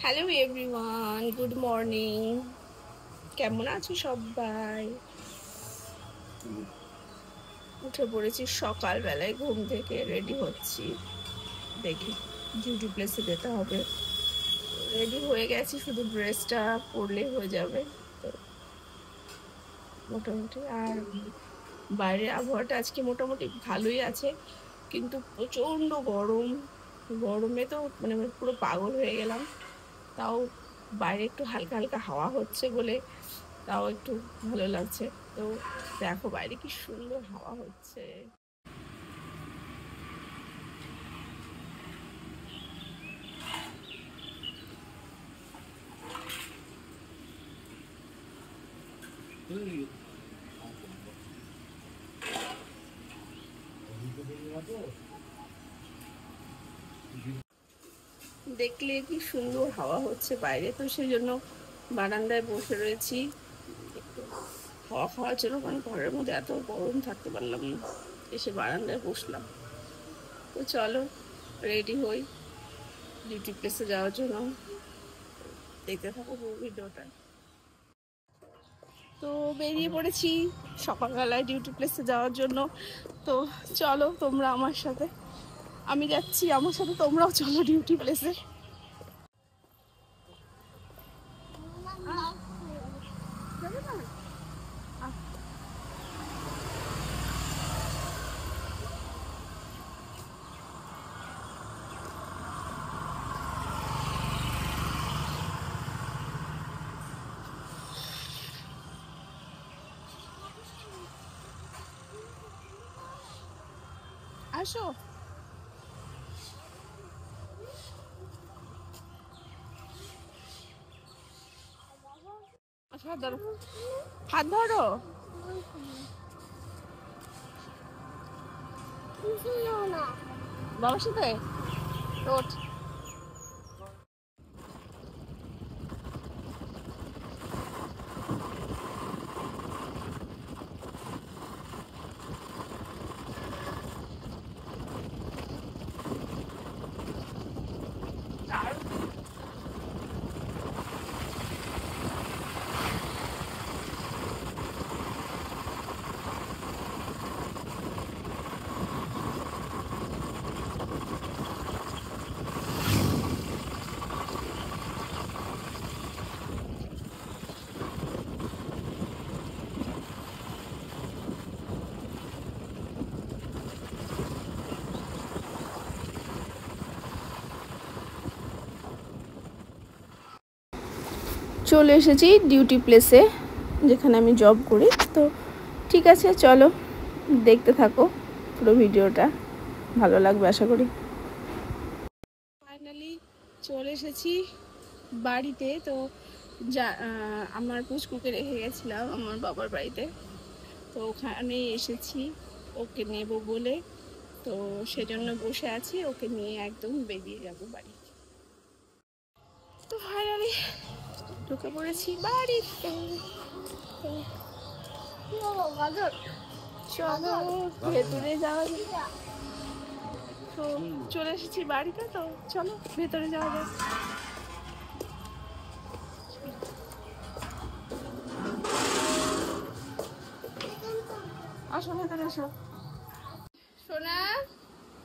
Hello everyone, good morning. কেমন আছো সবাই? উঠে পড়েছি সকালবেলায়, ঘুম থেকে রেডি হচ্ছি। দেখি ডিউটি প্লেসে যেতে হবে। রেডি হয়ে গেছি, শুধু ড্রেসটা পরলেই হয়ে যাবে। তো মোটামুটি আর বাইরের আবহাওয়াটা আজকে মোটামুটি ভালোই আছে, কিন্তু প্রচন্ড গরম। গরমে তো মানে পুরো পাগল হয়ে গেলাম। তাও বাইরে একটু হালকা হালকা হাওয়া হচ্ছে বলে তাও একটু ভালো লাগছে। তো দেখো বাইরে কি সুন্দর হাওয়া হচ্ছে। দেখলে কি সুন্দর হাওয়া হচ্ছে বাইরে, তো সেই জন্য বারান্দায় বসে রয়েছি একটু হাওয়া খাওয়ার জন্য, কারণ ঘরের মধ্যে এত গরম থাকতে পারলাম না। এসে বারান্দায় বসলাম। তো চলো রেডি হই ডিউটি প্লেসে যাওয়ার জন্য। দেখতে থাকো পুরো ভিডিওটা। তো বেরিয়ে পড়েছি সকালবেলায় ডিউটি প্লেসে যাওয়ার জন্য। তো চলো তোমরা আমার সাথে, আমি যাচ্ছি, আমার সাথে তোমরাও চলো ডিউটি প্লেসে। আসো, হাত ধরো, হাত ধরো। বাবার সাথে ওঠ। চলে এসেছি ডিউটি প্লেসে, যেখানে আমি জব করি। তো ঠিক আছে, চলো দেখতে থাকো পুরো ভিডিওটা, ভালো লাগবে আশা করি। ফাইনালি চলে এসেছি বাড়িতে। তো আমার পুচকুকে রেখে গেছিলাম আমার বাবার বাড়িতে, তো ওখানে এসেছি ওকে নেব বলে। তো সেজন্য বসে আছি, ওকে নিয়ে একদম বেরিয়ে যাব বাড়ি। তো ফাইনালি ঢুকে পড়েছি বাড়িতে। চলো ভেতরে যাওয়া যাক। তো চলে এসেছি বাড়িতে, তো চলো ভেতরে যাওয়া যাক। আসো ভেতরে আসো। সোনা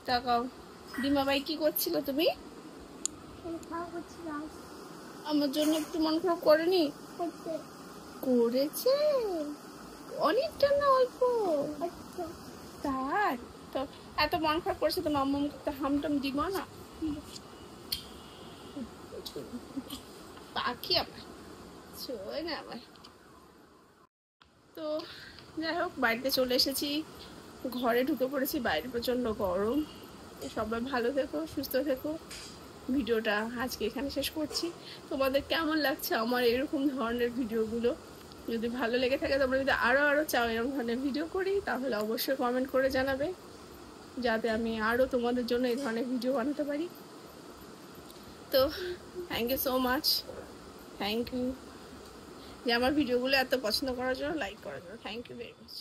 তাকাও, ডিমা ভাই কি করছিল? তুমি আমার জন্য একটু মন খারাপ করেনি? করেছে অনেকটা না, অল্প। তাই তো এত মন খারাপ করছে, তো মাম্মাকে একটা হামটাম দিব না? পাখি আমার ছোঁয় না আমার। তো যাই হোক বাড়িতে চলে এসেছি, ঘরে ঢুকে পড়েছি, বাইরে প্রচন্ড গরম। সবাই ভালো থেকো, সুস্থ থেকো। ভিডিওটা আজকে এখানে শেষ করছি। তোমাদের কেমন লাগছে আমার এরকম ধরনের ভিডিওগুলো? যদি ভালো লেগে থাকে, তোমরা যদি আরো চাও এরকম ধরনের ভিডিও করি, তাহলে অবশ্যই কমেন্ট করে জানাবে, যাতে আমি আরো তোমাদের জন্য এই ধরনের ভিডিও বানাতে পারি। তো thank you so much, thank you যে আমার ভিডিওগুলো এত পছন্দ করার জন্য, লাইক করার জন্য। Thank you very much.